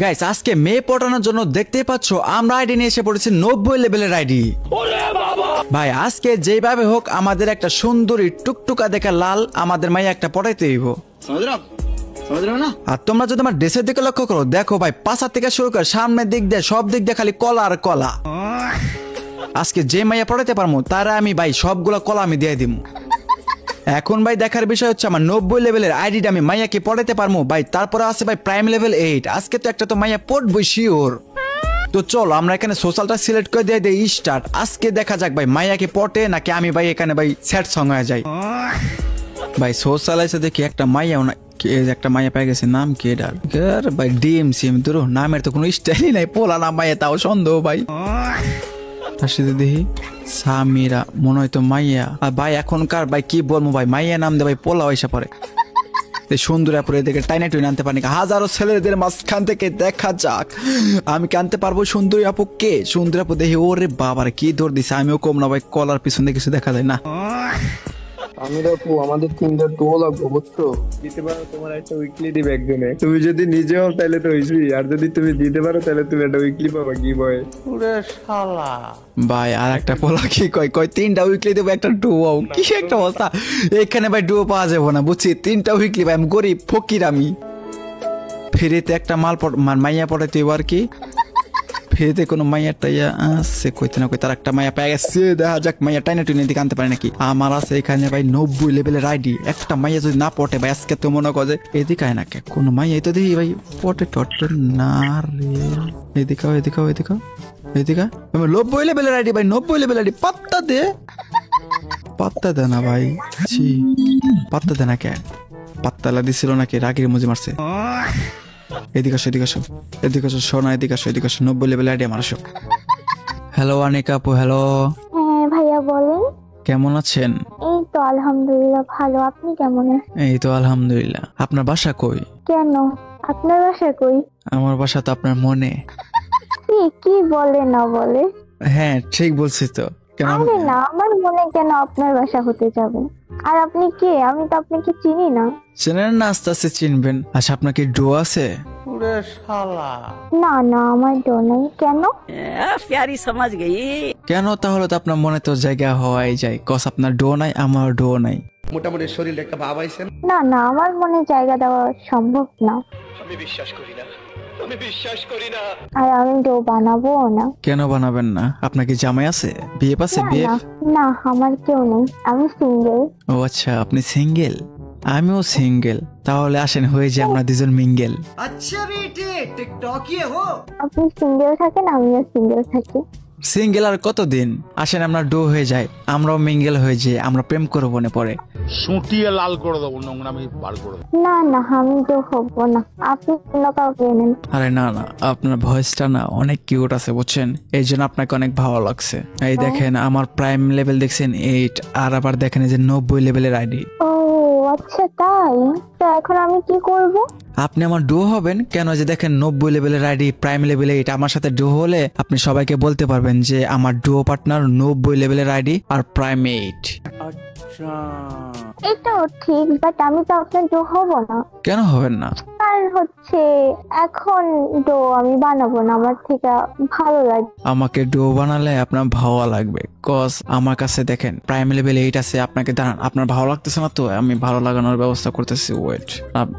Guys আজকে মেয়ে পটানোর জন্য দেখতে পাচ্ছ আমরা আইডি নিয়ে এসে পড়েছি 90 লেভেলের আইডি। ভাই আজকে যেভাবে হোক আমাদের একটা সুন্দরী টুকটুকা দেখা লাল আমাদের মাইয়া একটা পটাইতে হইব। আর তোমরা যদি আমার ড্রেসের দিকে লক্ষ্য করো, দেখো ভাই পাশা থেকে শুরু করে সামনের দিক দিয়ে সব দিক দিয়ে খালি কলা আর কলা। আজকে যে মাইয়া পড়াইতে পারবো তারা আমি ভাই সবগুলো কলা আমি দিয়ে দিব। এখন ভাই দেখার বিষয় হচ্ছে আমার 90 লেভেলের আইডিটা আমি মাইয়াকে পড়াইতে পারবো ভাই। তারপরে আছে ভাই প্রাইম লেভেল 8। আজকে তো একটা তো মাইয়া পড়বই শিওর। তো চলো আমরা এখানে সোশ্যালটা সিলেক্ট করে দিয়ে দিই স্টার্ট। আজকে দেখা যাক ভাই মাইয়াকে পটে নাকি আমি ভাই এখানে ভাই স্যাড সং হয়ে যাই। ভাই সোশ্যাল আছে দেখি একটা মাইয়া একটা মাইয়া পেয়ে গেছে, নাম কি এটার ভাই ডিএমসি। আমি ধরো নামের তো কোনো স্টাইলই নাই, পোলা নাম মাইয়া তাও সন্দেহ ভাই। তার সাথে দেখি সামিরা মনে হয় তো মাইয়া। আর ভাই এখনকার ভাই কি বলবো ভাই মাইয়া নাম দে ভাই পোলা হইসা পরে সুন্দর আপুরে দেখে টাইনা টুইনে আনতে পারি। হাজারো ছেলেদের মাঝখান থেকে দেখা যাক আমি কি আনতে পারবো সুন্দরী আপু কে। সুন্দরী আপু দেখি ওরে বাবার কি দৌড় দিছে, আমিও কম না ভাই, কলার পিছনে কিছু দেখা যায় না। আমি আপু আমাদের তিনটা টোল লাগবো বুঝছো, দিতে পারো তোমার একটা উইকলি দিবে একজনে। তুমি যদি নিজে হও তাহলে তো হইছি, আর যদি তুমি দিতে পারো তাহলে তুমি একটা উইকলি পাবা। কি বয় পুরো শালা ভাই। আর একটা পোলা কি কয় তিনটা উইকলি দেবো একটা ডুও। কি একটা অবস্থা এখানে ভাই, ডুও পাওয়া যাবো না বুঝছি, তিনটা উইকলি ভাই। আমি গরিব ফকির, আমি ফ্রিতে একটা মাইয়া পড়াইতে আর কি ফ্রিতে কোনো মাইয়া টাইয়া আছে কইতে না কই তার একটা মাইয়া পেয়ে গেছে। দেখা যাক মাইয়া টাইনা টুইনে দিকে আনতে পারে নাকি। আমার আছে এখানে ভাই 90 লেভেলের আইডি। একটা মাইয়া যদি না পটে ভাই আজকে তো মনে করে এদিকে আয় না কে কোনো মাইয়া তো দেখি ভাই পটে টটে না রে। এদিকে এদিকে এদিকে এদিকে 90 লেভেলের আইডি ভাই, 90 লেভেলের আইডি। পাত্তা দে না ভাই, পাত্তা দে না কে, পাত্তালা দিছিল নাকি রাগের মজি মারছে। এদিকে আসো এদিকে আসো এদিকে আসো সোনা, এদিকে আসো এদিকে আসো। 90 লেভেল আইডি আমার আসো। হ্যালো আনিকা আপু। হ্যালো। হ্যাঁ ভাইয়া বলেন। কেমন আছেন? এই তো আলহামদুলিল্লাহ ভালো, আপনি কেমন আছেন? এই তো আলহামদুলিল্লাহ। আপনার বাসা কই? কেন আপনার বাসা কই? আমার বাসা তো আপনার মনে। কি বলে না বলে? হ্যাঁ ঠিক বলছি তো। কেন? আরে না, আমার মনে কেন আপনার বাসা হতে যাবে? আর আপনি কে? আমি তো আপনাকে চিনি না। চেনেন না, আস্তে আস্তে চিনবেন। আচ্ছা আপনার কি ডো আছে? পুরো শালা না না আমার ডো নাই। কেন? प्यारी समझ गई। কেন তাহলে তো আপনার মনে তো জায়গা হওয়াই যায়। কস আপনার ডো নাই, আমার ডো নাই। মোটামুটি শরীরে একটা ভাব আইছে। না না আমার মনে জায়গা দেওয়া সম্ভব না। আমি বিশ্বাস করি না, আমি বিশ্বাস করি না। আর আমি ডো বানাবো না। কেন বানাবেন না? আপনার কি জামাই আছে, বিয়ে পাশে না বিয়ে? না না আমার কেউ নেই, আমি সিঙ্গেল। ও আচ্ছা আপনি সিঙ্গেল, আমিও সিঙ্গেল। তাহলে আসেন হয়ে যায় আমরা দুজন মিঙ্গেল। अच्छा बेटे टिकटॉक ये हो। আপনি সিঙ্গেল থাকেন, আমিও সিঙ্গেল থাকি। সিঙ্গেল আর কতদিন? আসেন আমরা ডো হয়ে যাই, আমরাও মিঙ্গেল হয়ে যাই, আমরা প্রেম করবো মনে পড়ে। সুটিয়ে লাল করে দেবো, নোংরামি বার করে দেবো। না না আমি তো হবো না, আপনি অন্য কাউকে নেন। আরে না না, আপনার ভয়েসটা না অনেক কিউট আছে বুঝছেন, এই জন্য আপনাকে অনেক ভালো লাগছে। এই দেখেন আমার প্রাইম লেভেল দেখছেন 8, আর আবার দেখেন এই যে 90 লেভেলের আইডি। ও আচ্ছা তাই, তো এখন আমি কি করব? আপনি আমার ডো হবেন কেন? যে দেখেন 90 লেভেলের আইডি, প্রাইম লেভেল 8, আমার সাথে ডো হলে আপনি সবাইকে বলতে পারবেন যে আমার ডো পার্টনার 90 লেভেলের আইডি আর প্রাইম 8। এটাও ঠিক, বাট আমি তো আপনার ডো হব না। কেন হবেন না? আর হচ্ছে এখন ডো আমি বানাবো না, আমার থেকে ভালো লাগে। আমাকে ডো বানালে আপনার ভালো লাগবে, কজ আমার কাছে দেখেন প্রাইম লেভেল 8 আছে। আপনাকে দাঁড়ান, আপনার ভালো লাগতেছে না তো আমি ভালো লাগানোর ব্যবস্থা করতেছি। ওয়েট,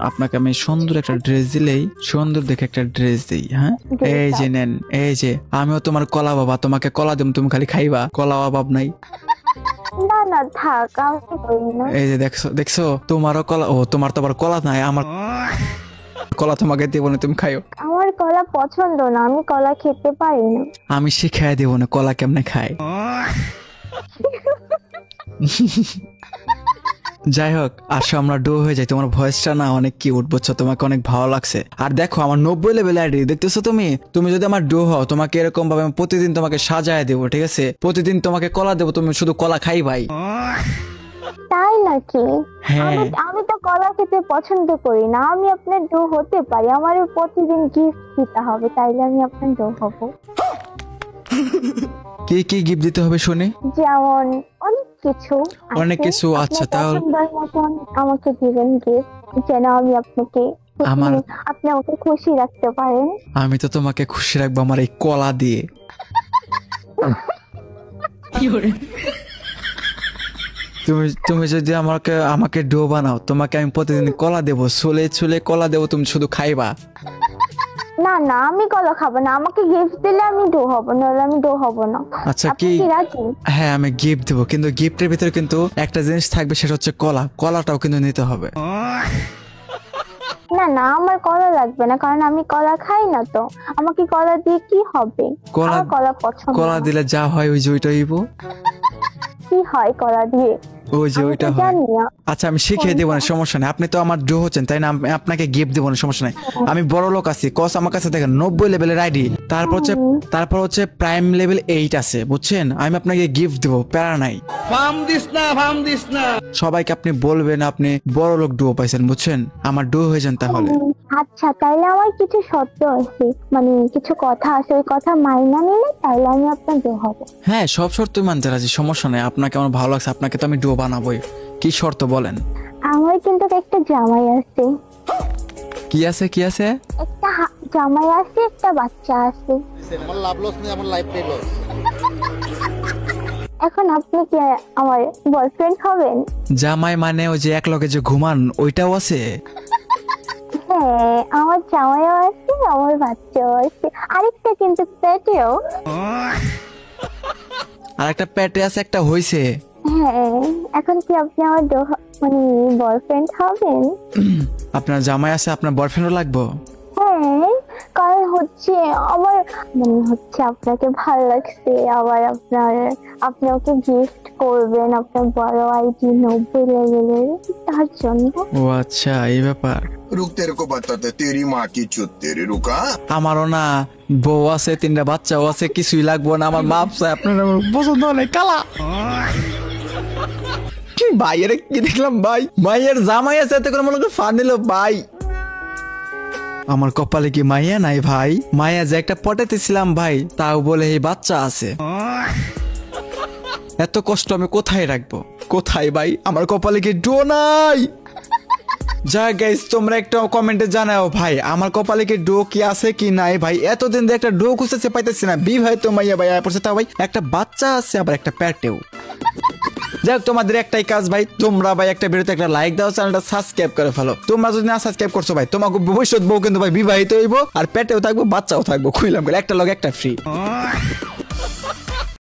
আপনাকে আমি সুন্দর একটা ড্রেস দিলেই, সুন্দর দেখে একটা ড্রেস দিই। হ্যাঁ এই যে নেন, এই যে আমিও তোমার কলা বাবা, তোমাকে কলা দিম, তুমি খালি খাইবা, কলা অভাব নাই। না না থাক, আমি করি না। এই যে দেখছো তোমারও কলা, ও তোমার তো আবার কলা নাই, আমার কলা তোমাকে দেবো না, তুমি খাইও। আমার কলা পছন্দ না, আমি কলা খেতে পারি না। আমি শিখাই দেবো না কলা কেমনে খায়। যাই হোক আসো আমরা ডো হয়ে যাই। তোমার ভয়েসটা না অনেক কিউট বুঝছো, তোমাকে অনেক ভালো লাগছে। আর দেখো আমার 90 লেভেল আইডি দেখতেছো তুমি যদি আমার ডো হও তোমাকে এরকম ভাবে আমি প্রতিদিন তোমাকে সাজায় দেবো, ঠিক আছে? প্রতিদিন তোমাকে কলা দেবো, তুমি শুধু কলা খাই ভাই। তাই নাকি? হ্যাঁ আমি তো কলা খেতে পছন্দ করি না। আমি আপনার ডো হতে পারি, আমার প্রতিদিন গিফট দিতে হবে, তাইলে আমি আপনার ডো হব। কি কি গিফট দিতে হবে শুনি? যেমন অনেক কিছু। অনেক কিছু, আচ্ছা তাহলে আমাকে দিবেন গিফট, যেন আমি আপনাকে আমার- আপনি আমাকে খুশি রাখতে পারেন। আমি তো তোমাকে খুশি রাখবো আমার এই কলা দিয়ে। তুমি তুমি যদি আমাকে আমাকে ডো বানাও, তোমাকে আমি প্রতিদিন কলা দেবো, ছুলে ছুলে কলা দেবো, তুমি শুধু খাইবা। না না, আমি কলা খাবো না, আমাকে গিফট দিলে আমি ডো হব, নাহলে আমি ডো হব না। আচ্ছা আপনি কি? কি রাজি? হ্যাঁ আমি গিফট দেবো, কিন্তু গিফটের ভিতরে কিন্তু একটা জিনিস থাকবে, সেটা হচ্ছে কলা। কলাটাও কিন্তু নিতে হবে। না না, আমার কলা লাগবে না, কারণ আমি কলা খাই না তো। আমাকে কলা দিয়ে কি হবে? কলা- আমার কলা পছন্দ কলা না। দিলে যা হয় ওই যে ওইটা হইব, কি হয় কলা দিয়ে? ওই যে আমি ওইটা তো হয়। জানি না। আচ্ছা আমি শিখিয়ে দেবো না, সমস্যা নেই। আপনি তো আমার ডো হচ্ছেন তাই না, আমি আপনাকে গিফট দেবো না, সমস্যা নেই। আমি বড় লোক আছি, কস আমার কাছে দেখেন 90 লেভেলের আইডি, তারপর হচ্ছে প্রাইম লেভেল 8 আছে, বুঝছেন? আমি আপনাকে গিফট দেবো, প্যারা নাই। ফাম দিস না সবাইকে আপনি বলবেন আপনি বড় লোক ডুও পাইছেন, বুঝছেন? আমার ডুও হয়ে যান তাহলে। আচ্ছা, তাইলে আমার কিছু শর্ত আছে, মানে কিছু কথা আছে, ওই কথা মাইনা নিলে তাইলে আমি আপনার ডো হব। হ্যাঁ সব শর্তই মানতে রাজি, সমস্যা নেই। আপনাকে আমার ভালো লাগছে, আপনাকে তো আমি ডুও বানাবোই। কি শর্ত বলেন? আমার কিন্তু একটা জামাই আছে, কি আছে কি আছে? একটা জামাই আছে, একটা বাচ্চা আছে। আমার লাভ লস নেই, আমার লাইফটাই লস। এখন আপনি কি আমার বয়ফ্রেন্ড হবেন? জামাই মানে ওই যে এক লগে যে ঘুমান, ওইটাও আছে? হ্যাঁ, আমার জামাইও আছে, আমার বাচ্চাও আছে, আরেকটা কিন্তু পেটেও। আর একটা প্যাটে আছে, একটা হইছে। হ্যাঁ, এখন কি আপনি আমার মানে বয়ফ্রেন্ড হবেন? আপনার জামাই আছে, আপনার বয়ফ্রেন্ডও লাগবো? হ্যাঁ, কারণ হচ্ছে আমার মানে হচ্ছে আপনাকে ভালো লাগছে, আবার আপনি ওকে গিফট করবেন আপনার বড় আইডি 90 লেভেলের, তার জন্য। ও আচ্ছা এই ব্যাপার। रुक तेरे को बताते तेरी माँ की चुत तेरी रुका। আমারও না বউ আছে, 3টা বাচ্চাও আছে, কিছুই লাগবো না। আমার মাপ চাই, আপনার আমার পছন্দ হয় কালা। কি ভাই, এর কি দেখলাম ভাই? মাইয়ের জামাই আছে, এতে করে মনে করে ফান নিল ভাই। আমার কপালে কি মাইয়া নাই ভাই? মাইয়া যে একটা পটাইতেছিলাম ভাই, তাও বলে এই বাচ্চা আছে। এত কষ্ট আমি কোথায় রাখবো? কোথায় ভাই? আমার কপালে কি ডো নাই? যা গাইস, তোমরা একটা কমেন্টে জানাও ভাই, আমার কপালে কি ডো কি আছে কি নাই ভাই? এতদিন ধরে একটা ডো খুঁজতেছে, পাইতেছি না। ভাই তো মাইয়া ভাই পড়ছে, তাও ভাই একটা বাচ্চা আছে, আবার একটা প্যাটেও। যাই হোক, তোমাদের একটাই কাজ ভাই, তোমরা ভাই একটা ভিডিওতে একটা লাইক দাও, চ্যানেলটা সাবস্ক্রাইব করে ফেলো। তোমরা যদি না সাবস্ক্রাইব করছো ভাই, তোমাকে ভবিষ্যৎ বউ কিন্তু ভাই বিবাহিত হইব, আর পেটেও থাকবো, বাচ্চাও থাকবো। খুইলাম একটা লগে একটা ফ্রি।